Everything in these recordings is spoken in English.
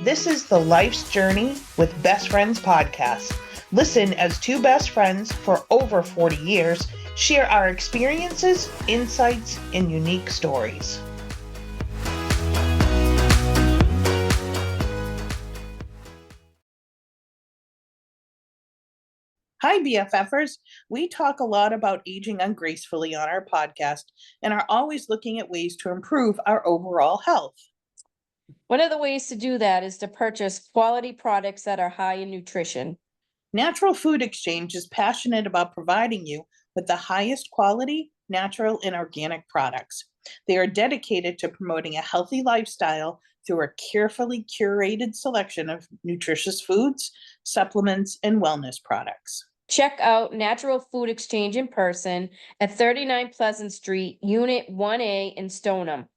This is the Life's Journey with Best Friends podcast. Listen as two best friends for over 40 years share our experiences, insights, and unique stories. Hi, BFFers. We talk a lot about aging ungracefully on our podcast and are always looking at ways to improve our overall health. One of the ways to do that is to purchase quality products that are high in nutrition. Natural Food Exchange is passionate about providing you with the highest quality, natural, and organic products. They are dedicated to promoting a healthy lifestyle through a carefully curated selection of nutritious foods, supplements, and wellness products. Check out Natural Food Exchange in person at 39 Pleasant Street, Unit 1A in Stoneham,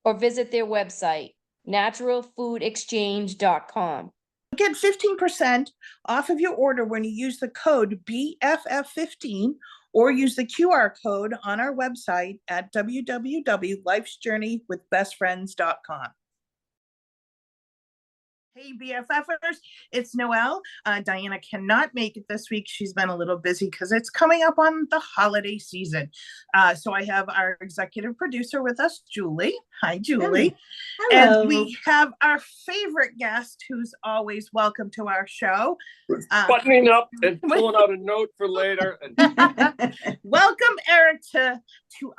or visit their website, naturalfoodexchange.com. Get 15% off of your order when you use the code BFF15 or use the QR code on our website at www.lifesjourneywithbestfriends.com. Hey BFFers, it's Noelle. Diana cannot make it this week. She's been a little busy because it's coming up on the holiday season. So I have our executive producer with us, Julie. Hi, Julie. Hello. And we have our favorite guest who's always welcome to our show. Buttoning up and pulling out a note for later. Welcome, Eric, to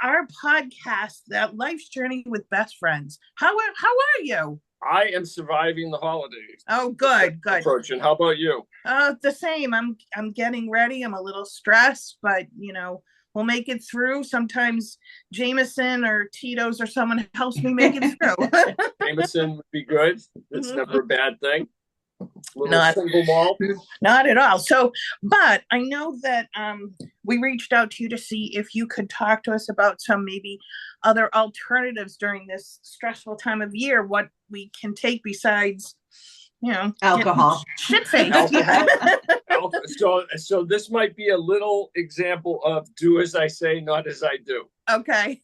our podcast, that Life's Journey with Best Friends. How are you? I am surviving the holidays. Oh, good. Approaching. How about you? The same. I'm getting ready. I'm a little stressed, but we'll make it through. Sometimes Jameson or Tito's or someone helps me make it through. Jameson would be good. That's never a bad thing. Single malt. Not at all. So, but I know that we reached out to you to see if you could talk to us about some maybe other alternatives during this stressful time of year, what we can take besides, alcohol. Shit-faced. So this might be a little example of do as I say, not as I do. Okay.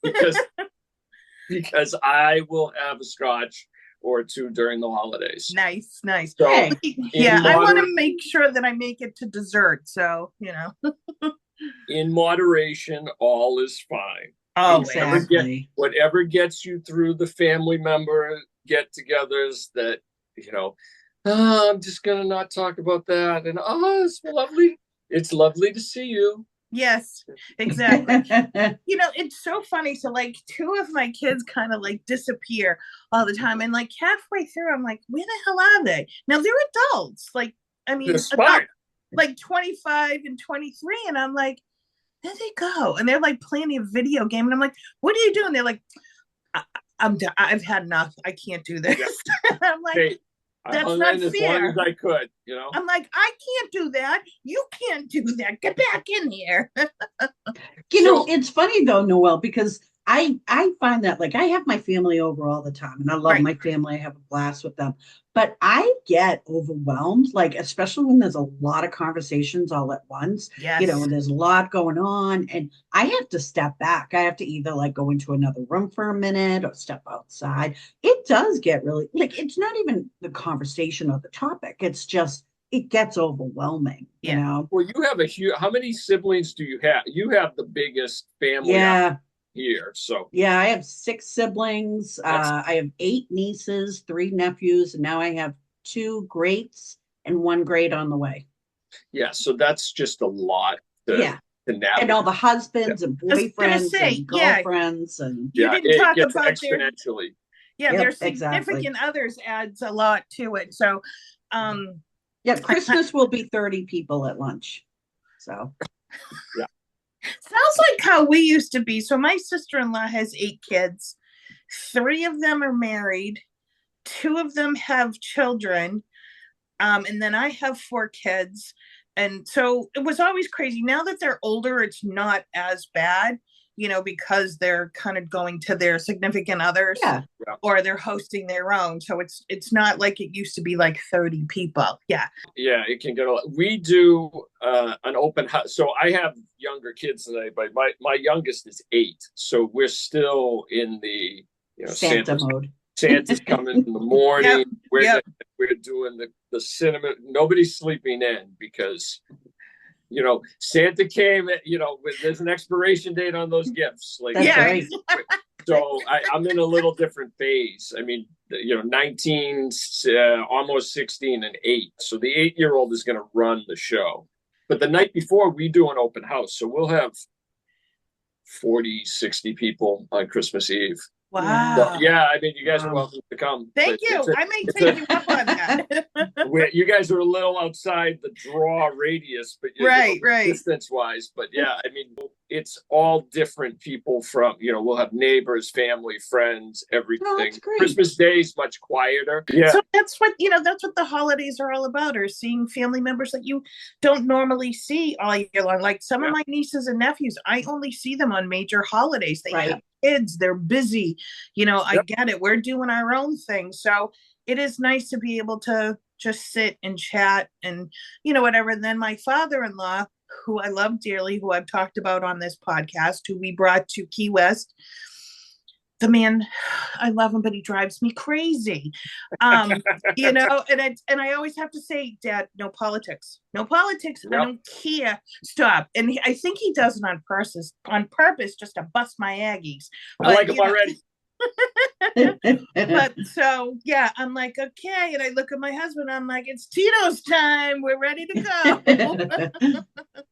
because I will have a scotch or two during the holidays. Nice. So, I want to make sure that I make it to dessert. So, in moderation, all is fine. Oh, exactly. Whatever gets you through the family member get-togethers that, I'm just going to not talk about that. And, it's lovely to see you. Yes, exactly. It's so funny. So two of my kids kind of disappear all the time. And halfway through, I'm like, where the hell are they? Now they're adults. Adult, 25 and 23. And I'm like, there they go. And they're playing a video game. And I'm like, what are you doing? They're like, I'm done. I've had enough. I can't do this. Yeah. I'm like, hey, that's not fair. As long as I could, I'm like, I can't do that. You can't do that. Get back in here. It's funny though, Noelle, because I find that I have my family over all the time and I love my family. I have a blast with them, but I get overwhelmed, especially when there's a lot of conversations all at once. Yes. There's a lot going on and I have to step back. I have to either go into another room for a minute or step outside. It does get really it's not even the conversation or the topic. It's just, it gets overwhelming, Well, you have how many siblings do you have? You have the biggest family. Yeah. Here, so I have 6 siblings. I have 8 nieces, 3 nephews, and now I have 2 greats and 1 great on the way. Yeah, so that's just a lot to navigate. And all the husbands and boyfriends and girlfriends and you didn't talk about exponentially. Their significant others adds a lot to it. So Christmas will be 30 people at lunch. So yeah. Sounds like how we used to be. So my sister-in-law has 8 kids. 3 of them are married. 2 of them have children. And then I have 4 kids. And so it was always crazy. Now that they're older, it's not as bad, because they're kind of going to their significant others or they're hosting their own. So it's not like it used to be 30 people. Yeah. Yeah, it can get a lot. We do an open house. So I have younger kids than anybody. My youngest is 8. So we're still in the Santa mode. Santa's coming in the morning. Yep, We're yep. we're doing the cinema. Nobody's sleeping in because Santa came. There's an expiration date on those gifts. Like That's Yeah. right. so, I'm in a little different phase. I mean, 19, almost 16, and 8. So the 8-year-old is going to run the show. But the night before, we do an open house. So we'll have 40, 60 people on Christmas Eve. Wow. So, yeah, I mean, you guys are welcome to come. Thank you. I may take you up on that. You guys are a little outside the draw radius, but right. distance wise. But yeah, I mean, it's all different people from, we'll have neighbors, family, friends, everything. Oh, that's great. Christmas Day is much quieter. Yeah. So that's what the holidays are all about, are seeing family members that you don't normally see all year long. Like some of my nieces and nephews, I only see them on major holidays. They have kids, they're busy. I get it. We're doing our own thing. So it is nice to be able to just sit and chat and, whatever. And then my father-in-law, who I love dearly, who I've talked about on this podcast, who we brought to Key West. The man, I love him, but he drives me crazy. And I always have to say, Dad, no politics. No politics. Yep. I don't care. Stop. And I think he does it on purpose, just to bust my Aggies. I like him already. But so yeah, I'm like, okay. And I look at my husband, I'm like, it's Tito's time. We're ready to go.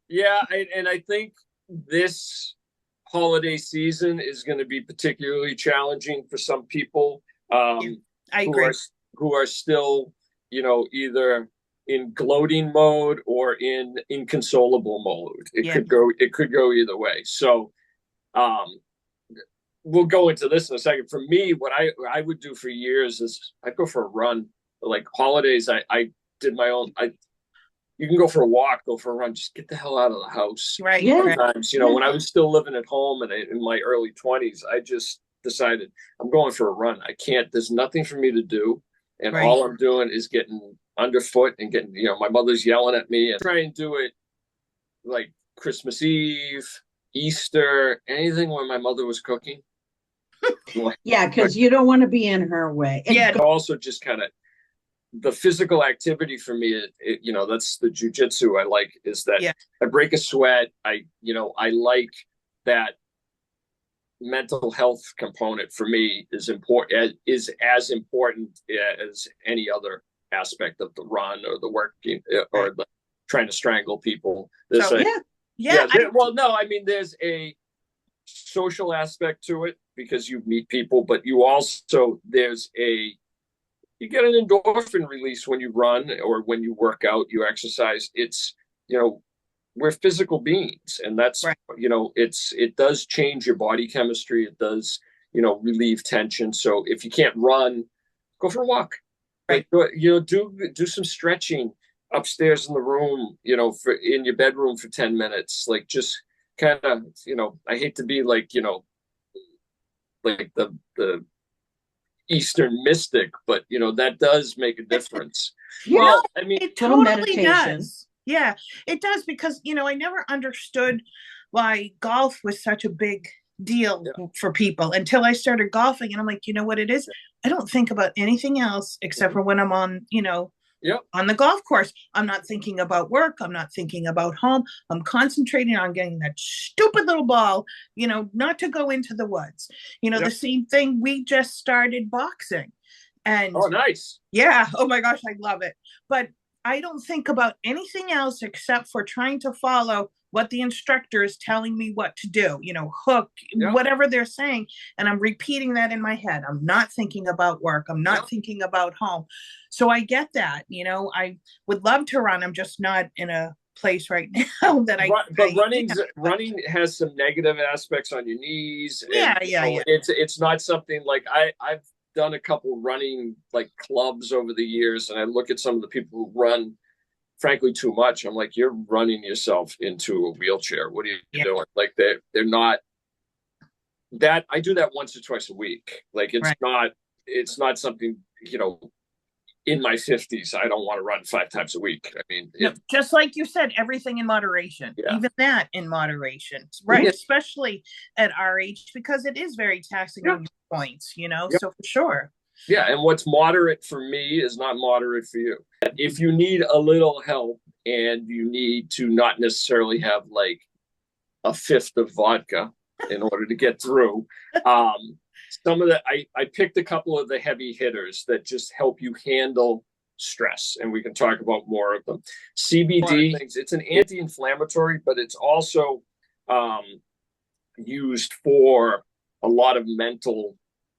Yeah, and I think this holiday season is going to be particularly challenging for some people I agree. Who are still, either in gloating mode or in inconsolable mode. It could go either way. So we'll go into this in a second. For me, what I would do for years is I'd go for a run. Like holidays, I did my own. You can go for a walk, go for a run, just get the hell out of the house. Right. Sometimes, when I was still living at home and in my early 20s, I just decided I'm going for a run. I can't, there's nothing for me to do. And all I'm doing is getting underfoot and getting, my mother's yelling at me, and try and do it like Christmas Eve, Easter, anything when my mother was cooking. Yeah, because you don't want to be in her way. And also just kind of the physical activity for me, that's the jujitsu I like, is that I break a sweat. I like that mental health component for me is as important as any other aspect of the run or the working or the trying to strangle people. There's a social aspect to it because you meet people, but you also you get an endorphin release when you run or when you work out, you exercise. It's, we're physical beings, and that's, it does change your body chemistry. It does, relieve tension. So if you can't run, go for a walk, do some stretching upstairs in the room, in your bedroom for 10 minutes, like just kind of, I hate to be like, like the Eastern mystic, but that does make a difference. It totally does. Yeah, it does, because I never understood why golf was such a big deal for people until I started golfing, and I'm like, what it is? I don't think about anything else except for when I'm on, on the golf course. I'm not thinking about work. I'm not thinking about home. I'm concentrating on getting that stupid little ball, not to go into the woods. The same thing. We just started boxing. And oh, nice. Yeah. Oh my gosh, I love it. But I don't think about anything else except for trying to follow what the instructor is telling me what to do, hook, whatever they're saying. And I'm repeating that in my head. I'm not thinking about work. I'm not thinking about home. So I get that, I would love to run. I'm just not in a place right now that But running has some negative aspects on your knees. It's not something like I've done a couple running like clubs over the years, and I look at some of the people who run frankly too much. I'm like, you're running yourself into a wheelchair. What are you doing? Like they're not that. I do that once or twice a week. Like it's not something, in my 50s, I don't want to run 5 times a week. I mean, just like you said, everything in moderation, even that in moderation, right? Especially at our age, because it is very taxing on your points, so for sure. Yeah, and what's moderate for me is not moderate for you. If you need a little help and you need to not necessarily have like a fifth of vodka in order to get through, some of the I picked a couple of the heavy hitters that just help you handle stress, and we can talk about more of them. CBD, it's an anti-inflammatory, but it's also used for a lot of mental.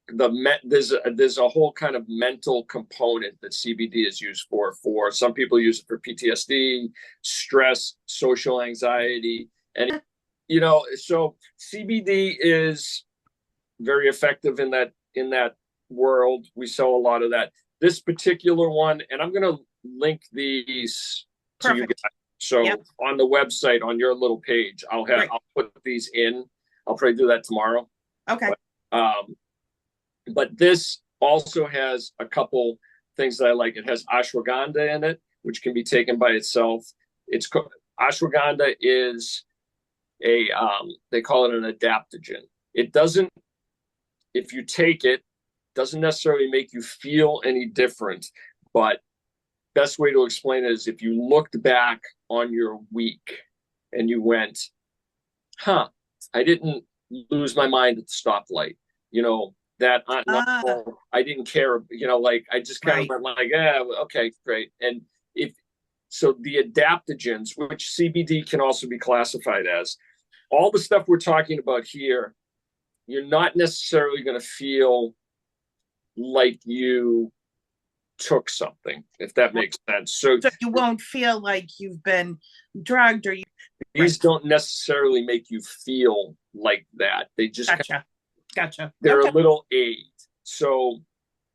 There's a whole kind of mental component that CBD is used for. For some people, use it for PTSD, stress, social anxiety, and so CBD is very effective in that world. We sell a lot of that. This particular one, and I'm going to link these to you guys. So on the website, on your little page, I'll put these in. I'll probably do that tomorrow. Okay. But this also has a couple things that I like. It has ashwagandha in it, which can be taken by itself. Ashwagandha is they call it an adaptogen. It doesn't, if you take it, doesn't necessarily make you feel any different, but best way to explain it is if you looked back on your week and you went, I didn't lose my mind at the stoplight, that I didn't care, like I just kind of went like, okay, great. And so the adaptogens, which CBD can also be classified as, all the stuff we're talking about here, you're not necessarily going to feel like you took something, if that makes sense. So you won't feel like you've been drugged or these don't necessarily make you feel like that. They just Gotcha. They're a little aid. So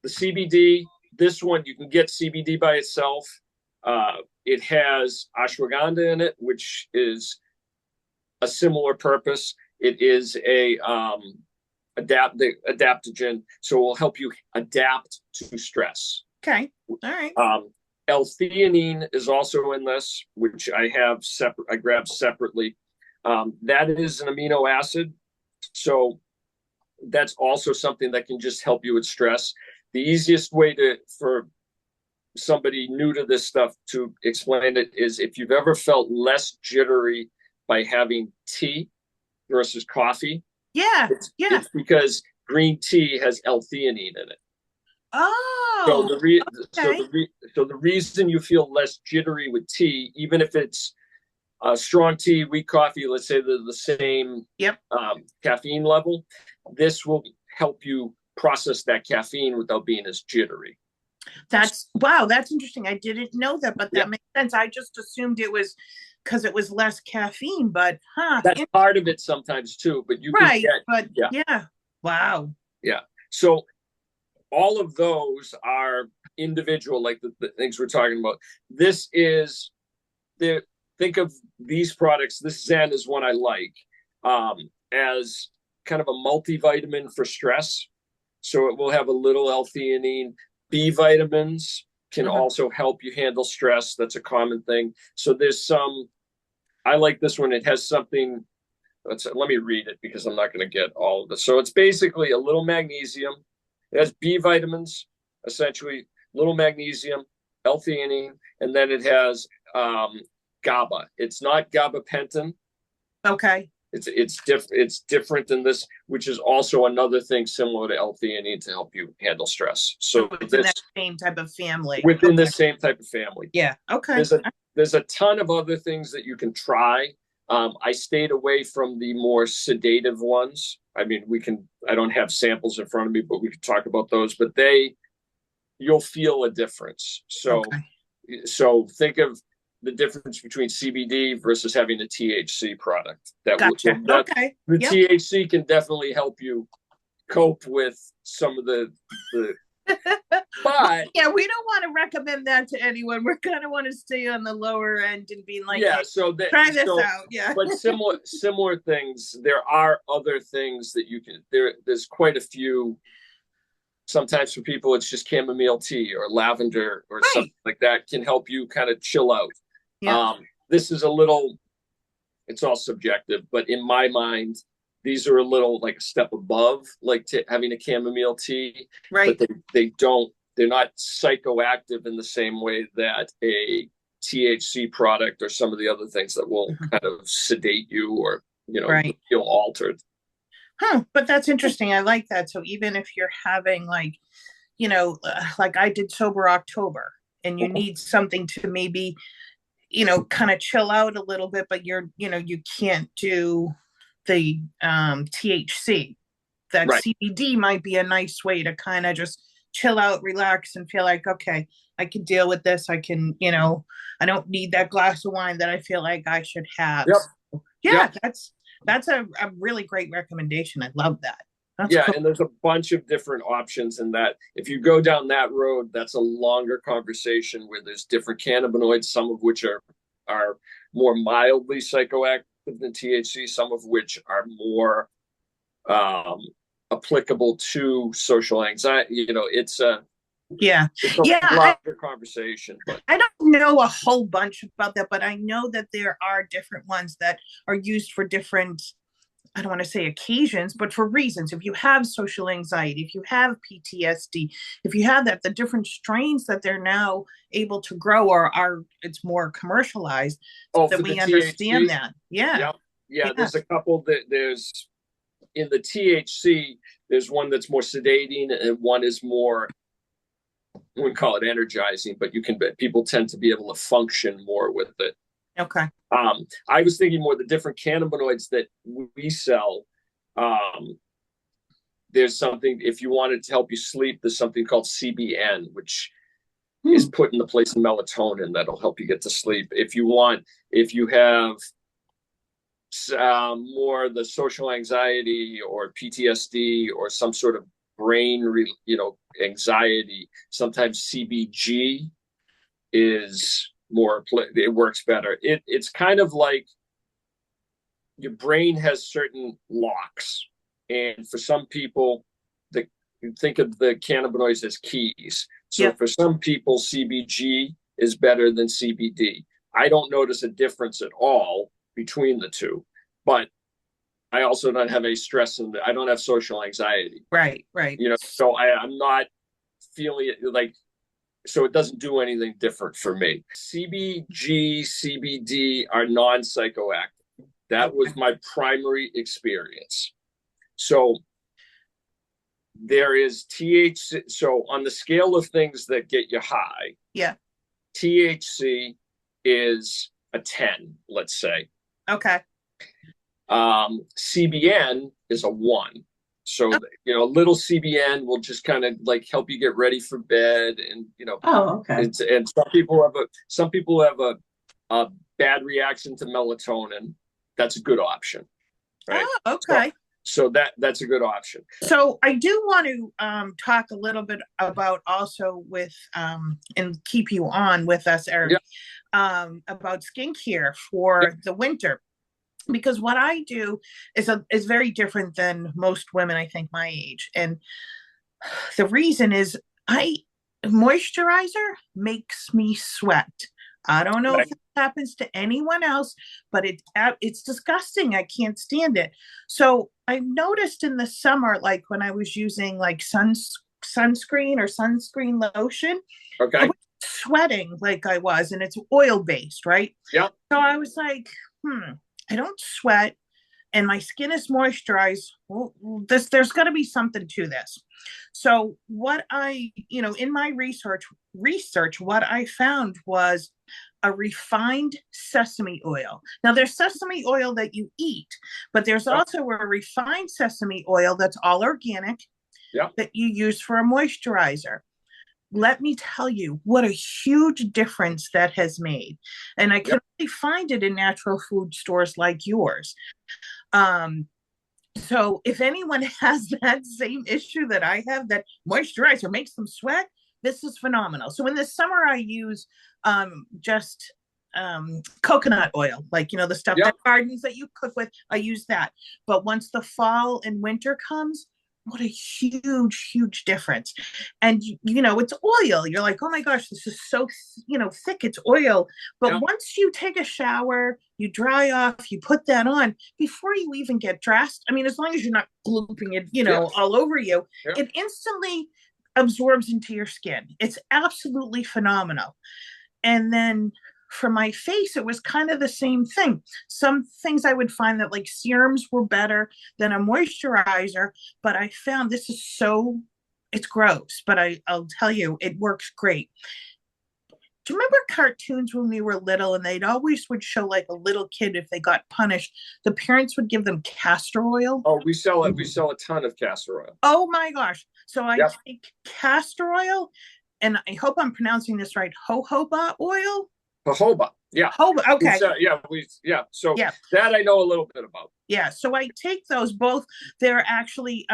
the CBD, this one, you can get CBD by itself. It has ashwagandha in it, which is a similar purpose. It is a adaptogen, so it will help you adapt to stress. Okay. All right. L-theanine is also in this, which I grabbed separately. That is an amino acid, so that's also something that can just help you with stress. The easiest way for somebody new to this stuff to explain it is if you've ever felt less jittery by having tea versus coffee. It's because green tea has L-theanine in it. So the reason you feel less jittery with tea, even if it's strong tea, weak coffee, let's say they're the same caffeine level, this will help you process that caffeine without being as jittery. That's interesting. I didn't know that, but that makes sense. I just assumed it was because it was less caffeine, but that's part of it sometimes too. But you can get, wow. Yeah. So all of those are individual, like the things we're talking about. This is think of these products. This Zen is one I like as kind of a multivitamin for stress. So it will have a little L-theanine. B vitamins can also help you handle stress. That's a common thing. So there's I like this one. It has something. Let me read it because I'm not going to get all of this. So it's basically a little magnesium. It has B vitamins, essentially, little magnesium, L-theanine, and then it has GABA. It's not gabapentin. Okay. It's different than this, which is also another thing similar to L-theanine to help you handle stress. So within that same type of family. Within the same type of family. Yeah. Okay. There's a ton of other things that you can try. I stayed away from the more sedative ones. I mean, I don't have samples in front of me, but we could talk about those, but you'll feel a difference. So think of the difference between CBD versus having a THC product. The THC can definitely help you cope with some of the but we don't want to recommend that to anyone. We're going to want to stay on the lower end and be like, try this out. Yeah. But similar things. There are other things that you can, there's quite a few. Sometimes for people, it's just chamomile tea or lavender or something like that can help you kind of chill out. Yeah. This is it's all subjective, but in my mind, these are a little like a step above, like having a chamomile tea, Right. but they're not psychoactive in the same way that a THC product or some of the other things that will kind of sedate you or, Right. feel altered. But that's interesting. I like that. So even if you're having like, like I did Sober October and you need something to maybe, kind of chill out a little bit, but you can't do the THC. That Right. CBD might be a nice way to kind of just chill out, relax, and feel like, okay, I can deal with this. I can, I don't need that glass of wine that I feel like I should have. Yep. So, yeah, Yep. that's a really great recommendation. I love that. That's Yeah, cool. and there's a bunch of different options in that. If you go down that road, that's a longer conversation where there's different cannabinoids, some of which are more mildly psychoactive than THC, some of which are more applicable to social anxiety. It's a larger conversation. But I don't know a whole bunch about that, but I know that there are different ones that are used for different, I don't want to say occasions, but for reasons. If you have social anxiety, if you have PTSD, if you have that, the different strains that they're now able to grow are it's more commercialized, so that we understand that. Yeah. There's a couple that there's in the THC, there's one that's more sedating and one is more, I wouldn't call it energizing, but people tend to be able to function more with it. Okay. I was thinking more the different cannabinoids that we sell. There's something, if you wanted to help you sleep, there's something called CBN, which is put in the place of melatonin that'll help you get to sleep. If you have more the social anxiety or PTSD or some sort of brain, anxiety, sometimes CBG is more, it works better. It's kind of like your brain has certain locks, and for some people, you think of the cannabinoids as keys. So for some people, CBG is better than CBD. I don't notice a difference at all between the two, but I also don't have any stress and I don't have social anxiety. Right. So I'm not feeling it like, so it doesn't do anything different for me. CBG, CBD are non-psychoactive. That was my primary experience. So there is THC. So on the scale of things that get you high, THC is a 10, let's say. Okay. CBN is a 1. So, a little CBN will just kind of like help you get ready for bed. And, and some people have a bad reaction to melatonin. That's a good option. Right. Oh, okay. So that's a good option. So I do want to talk a little bit about also with and keep you on with us, Eric, about skincare for the winter. Because what I do is very different than most women, I think, my age. And the reason is moisturizer makes me sweat. I don't know if it happens to anyone else, but it's disgusting. I can't stand it. So I noticed in the summer, like when I was using like sunscreen or sunscreen lotion, I was sweating like I was, and it's oil-based, right? Yeah. So I was like, I don't sweat and my skin is moisturized. Well, there's got to be something to this. So what in my research, what I found was a refined sesame oil. Now there's sesame oil that you eat, but there's also a refined sesame oil that's all organic that you use for a moisturizer. Let me tell you what a huge difference that has made. And I can only find it in natural food stores like yours. So if anyone has that same issue that I have, that moisturizer makes them sweat, this is phenomenal. So in the summer, I use just coconut oil, like, the stuff that gardens that you cook with, I use that. But once the fall and winter comes, what a huge difference. And it's oil. You're like, oh my gosh, this is so thick. It's oil. But Yeah. once you take a shower, you dry off, you put that on before you even get dressed. I mean, as long as you're not glooping it, all over you, it instantly absorbs into your skin. It's absolutely phenomenal. And then for my face, it was kind of the same thing. Some things I would find that like serums were better than a moisturizer, but I found it's gross, but I'll tell you, it works great. Do you remember cartoons when we were little and they'd always would show like a little kid, if they got punished, the parents would give them castor oil? Oh, we sell it. We sell a ton of castor oil. Oh my gosh. So I take castor oil, and I hope I'm pronouncing this right, jojoba oil? Jojoba. Yeah. Jojoba, okay. So that I know a little bit about. Yeah, so I take those both. They're actually,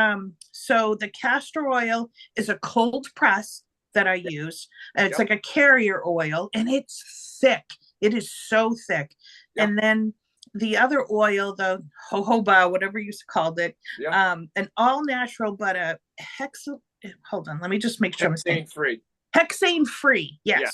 so the castor oil is a cold press that I use. And it's like a carrier oil, and it's thick. It is so thick. Yep. And then the other oil, the jojoba, whatever you called it, an all natural, but a hold on, let me just make sure I'm saying free. Hexane free, yes. Yeah.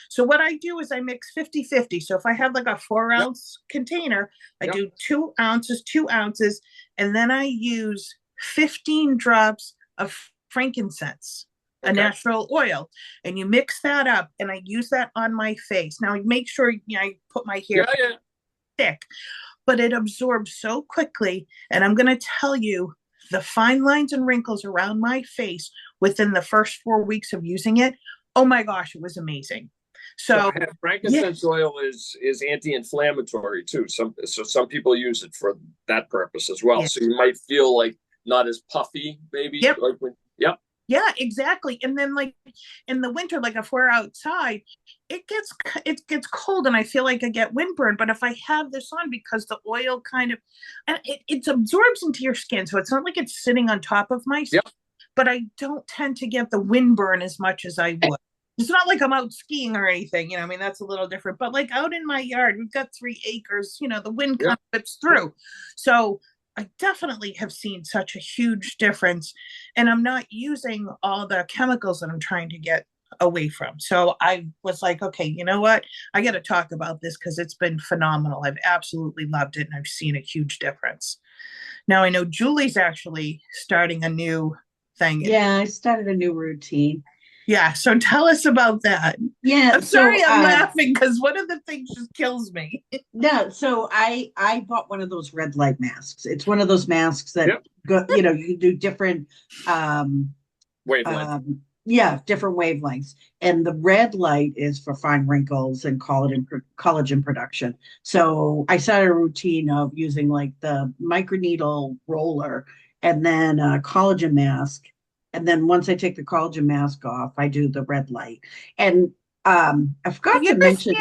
So what I do is I mix 50-50. So if I have like a 4-ounce container, I do 2 ounces, and then I use 15 drops of frankincense, a natural oil, and you mix that up, and I use that on my face. Now I make sure I put my hair thick, but it absorbs so quickly, and I'm going to tell you, the fine lines and wrinkles around my face within the first 4 weeks of using it, oh my gosh, it was amazing. So frankincense oil is anti-inflammatory too. Some people use it for that purpose as well. So you might feel like not as puffy, maybe. Yeah, exactly. And then like in the winter, like if we're outside, it gets cold and I feel like I get windburn. But if I have this on, because the oil kind of, and it absorbs into your skin. So it's not like it's sitting on top of my skin, but I don't tend to get the windburn as much as I would. It's not like I'm out skiing or anything, I mean, that's a little different, but like out in my yard, we've got 3 acres, the wind kind of whips through. So I definitely have seen such a huge difference, and I'm not using all the chemicals that I'm trying to get away from. So I was like, okay, you know what? I got to talk about this because it's been phenomenal. I've absolutely loved it, and I've seen a huge difference. Now I know Julie's actually starting a new thing. Yeah, I started a new routine. Yeah, so tell us about that. Yeah, I'm sorry, I'm laughing because one of the things just kills me. No, so I bought one of those red light masks. It's one of those masks that go, you can do different wavelengths. Different wavelengths. And the red light is for fine wrinkles and collagen production. So I started a routine of using like the microneedle roller and then a collagen mask. And then once I take the collagen mask off, I do the red light. And I forgot to mention.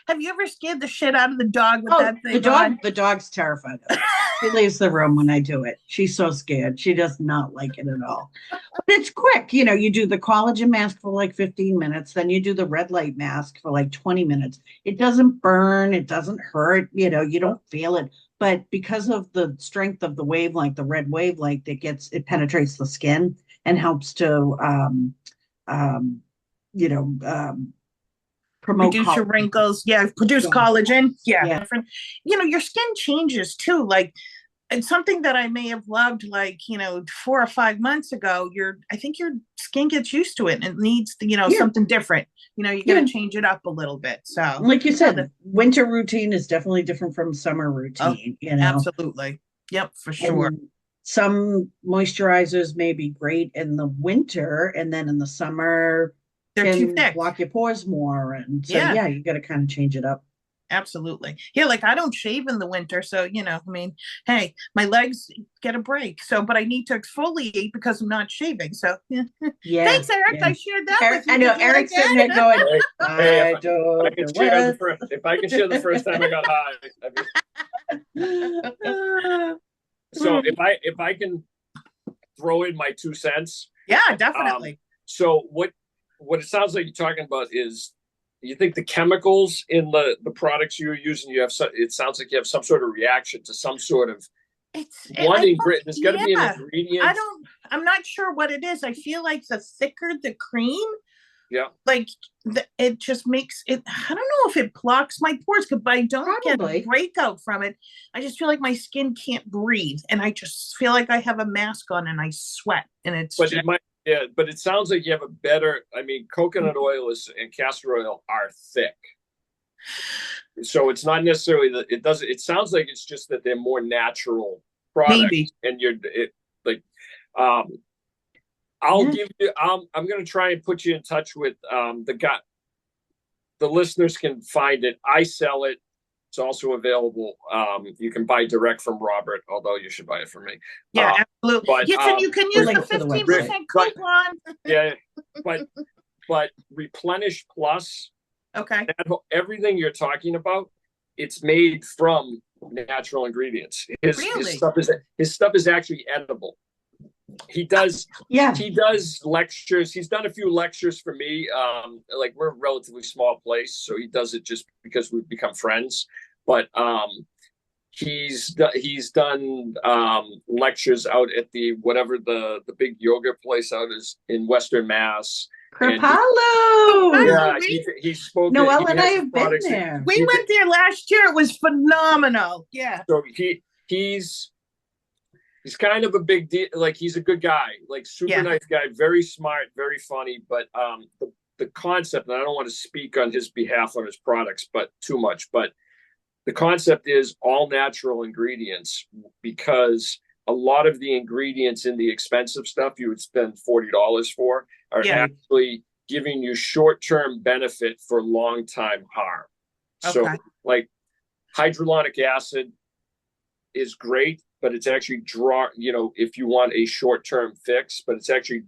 Have you ever scared the shit out of the dog with that thing? The dog's terrified of it. She leaves the room when I do it. She's so scared. She does not like it at all. But it's quick. You do the collagen mask for like 15 minutes. Then you do the red light mask for like 20 minutes. It doesn't burn. It doesn't hurt. You don't feel it. But because of the strength of the wavelength, the red wavelength, it penetrates the skin and helps to promote reduce your wrinkles. Produce collagen. Your skin changes too. Like it's something that I may have loved 4 or 5 months ago. I think your skin gets used to it and it needs something different. You got to change it up a little bit. So like you said, winter routine is definitely different from summer routine. Absolutely. Yep, for sure. And some moisturizers may be great in the winter, and then in the summer they're too thick, block your pores more, and so you got to kind of change it up. Absolutely. Like I don't shave in the winter, so hey, my legs get a break. So, but I need to exfoliate because I'm not shaving. So, thanks, Eric. I shared that with you. I know Eric's sitting there going, if I can share the first time I got high. So if I can throw in my 2 cents. Yeah, definitely. So what it sounds like you're talking about is, you think the chemicals in the products you're using, it sounds like you have some sort of reaction to some sort of There's got to be an yeah, ingredient. I'm not sure what it is. I feel like the thicker the cream, Yeah. like it just makes it, I don't know if it blocks my pores, but I don't get a breakout from it. I just feel like my skin can't breathe, and I just feel like I have a mask on and I sweat, and it's but it might, yeah, but it sounds like you have a better, I mean, coconut oil and castor oil are thick. So it's not necessarily that it sounds like it's just that they're more natural products. Maybe. And I'll give you, I'm going to try and put you in touch with the guy. The listeners can find it. I sell it. It's also available. You can buy direct from Robert, although you should buy it from me. Yeah, absolutely. But, yes, and you can use the 15% coupon. Yeah, but Replenish Plus, okay, everything you're talking about, it's made from natural ingredients. His stuff is actually edible. He does lectures. He's done a few lectures for me. Like, we're a relatively small place, so he does it just because we've become friends. But he's done lectures out at the big yoga place out is in Western Mass. Kripalu. Yeah, he spoke. Noelle and I have been there. We went there last year. It was phenomenal. Yeah. So he's kind of a big deal. Like, he's a good guy, like super nice guy, very smart, very funny. But the concept, and I don't want to speak on his behalf on his products, but too much. But the concept is all natural ingredients, because a lot of the ingredients in the expensive stuff you would spend $40 for are actually giving you short-term benefit for long-time harm. Okay. So, like, hydrolonic acid is great, but it's actually if you want a short-term fix, but it's actually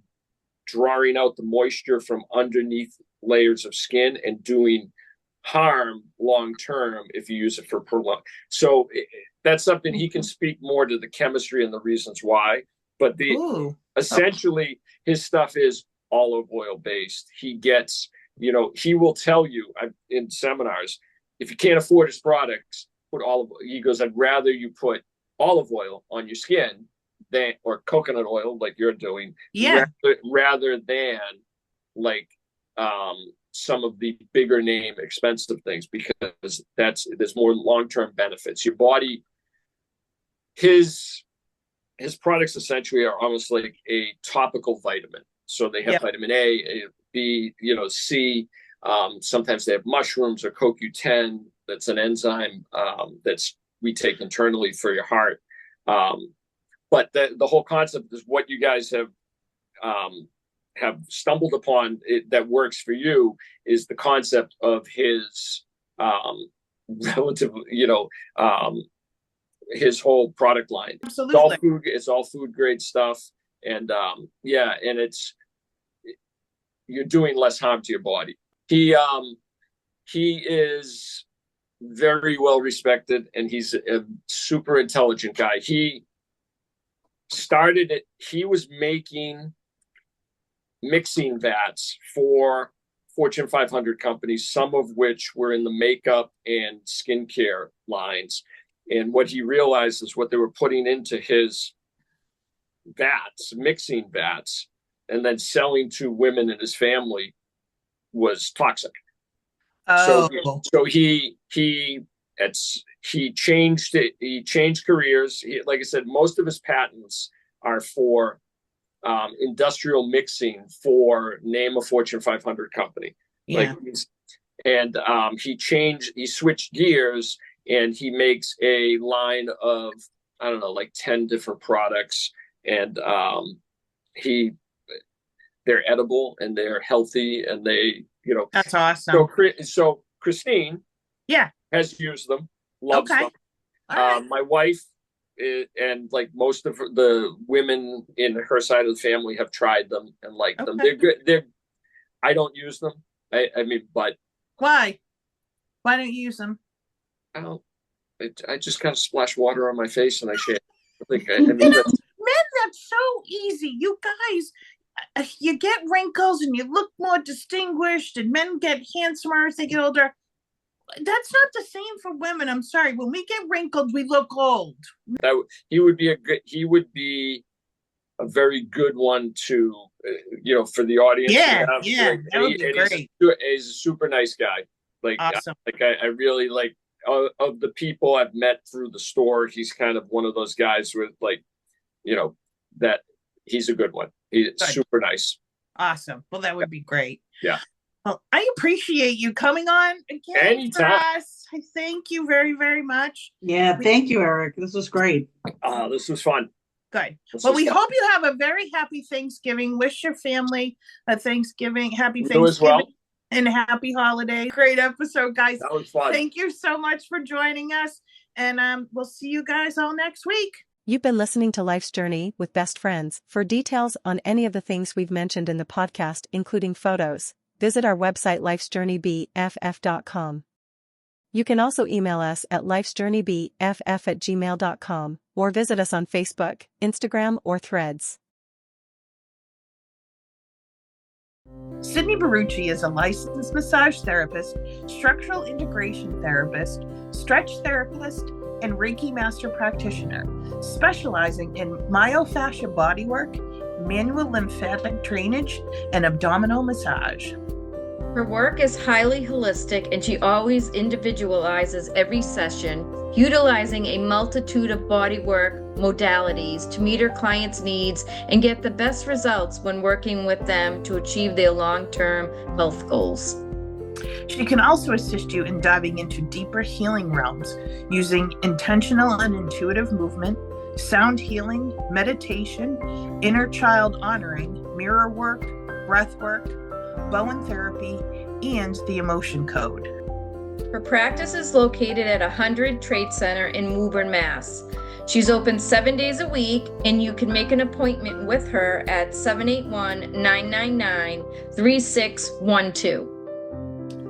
drawing out the moisture from underneath layers of skin and doing harm long-term if you use it for prolonged. So that's something he can speak more to the chemistry and the reasons why. But essentially his stuff is olive oil based. He gets, he will tell you in seminars, if you can't afford his products, he goes, I'd rather you put olive oil on your skin or coconut oil like you're doing, rather than like some of the bigger name expensive things, because there's more long-term benefits. Your body, his products essentially are almost like a topical vitamin. So they have vitamin A, B, C. Sometimes they have mushrooms or CoQ10. That's an enzyme we take internally for your heart. But the whole concept is what you guys have stumbled upon that works for you is the concept of his relative, his whole product line. Absolutely. It's all food grade stuff. And and you're doing less harm to your body. He is very well respected, and he's a super intelligent guy. He started it. He was making mixing vats for Fortune 500 companies, some of which were in the makeup and skincare lines. And what he realized is what they were putting into his vats, mixing vats, and then selling to women in his family was toxic. So he changed it. He changed careers. Like I said, most of his patents are for industrial mixing for name a Fortune 500 company. Yeah. He switched gears, and he makes a line of, I don't know, like 10 different products. And they're edible and they're healthy, and they, that's awesome. So Christine has used them, loves them. Right. My wife and like most of the women in her side of the family have tried them and like them. They're good. I don't use them. I mean, but why don't you use them? I just kind of splash water on my face and I shave. Men, that's so easy. You guys, you get wrinkles and you look more distinguished, and men get handsomer as they get older. That's not the same for women. I'm sorry. When we get wrinkled, we look old. He would be a very good one to, for the audience. Yeah, to have. yeah, that would be great. He's a super nice guy. Awesome. I really like, of the people I've met through the store, he's kind of one of those guys with that he's a good one. He's super nice. Awesome. Well, that would be great. Yeah. Well, I appreciate you coming on again Anytime. for us. I thank you very, very much. Yeah, thank you, Eric. This was great. This was fun. Good. Well, we hope you have a very happy Thanksgiving. Wish your family a happy Thanksgiving, as well. And happy holiday. Great episode, guys. That was fun. Thank you so much for joining us. And we'll see you guys all next week. You've been listening to Life's Journey with Best Friends. For details on any of the things we've mentioned in the podcast, including photos, visit our website lifesjourneybff.com. You can also email us at lifesjourneybff@gmail.com or visit us on Facebook, Instagram, or Threads. Sydney Barucci is a licensed massage therapist, structural integration therapist, stretch therapist, and Reiki master practitioner, specializing in myofascial bodywork, manual lymphatic drainage, and abdominal massage. Her work is highly holistic and she always individualizes every session, utilizing a multitude of bodywork modalities to meet her clients' needs and get the best results when working with them to achieve their long-term health goals. She can also assist you in diving into deeper healing realms using intentional and intuitive movement, sound healing, meditation, inner child honoring, mirror work, breath work, Bowen therapy, and the emotion code. Her practice is located at 100 Trade Center in Woburn, Mass. She's open 7 days a week, and you can make an appointment with her at 781-999-3612.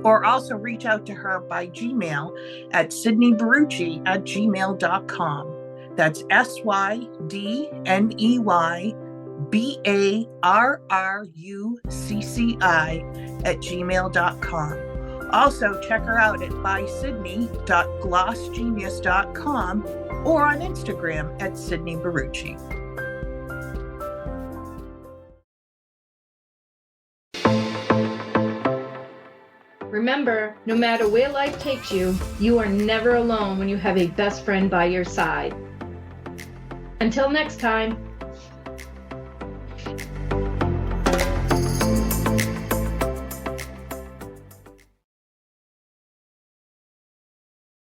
Or also reach out to her by Gmail at sydneybarucci@gmail.com. That's SYDNEYBARRUCCI@gmail.com. Also, check her out at bysydney.glossgenius.com or on Instagram at Sydney Barucci. Remember, no matter where life takes you, you are never alone when you have a best friend by your side. Until next time.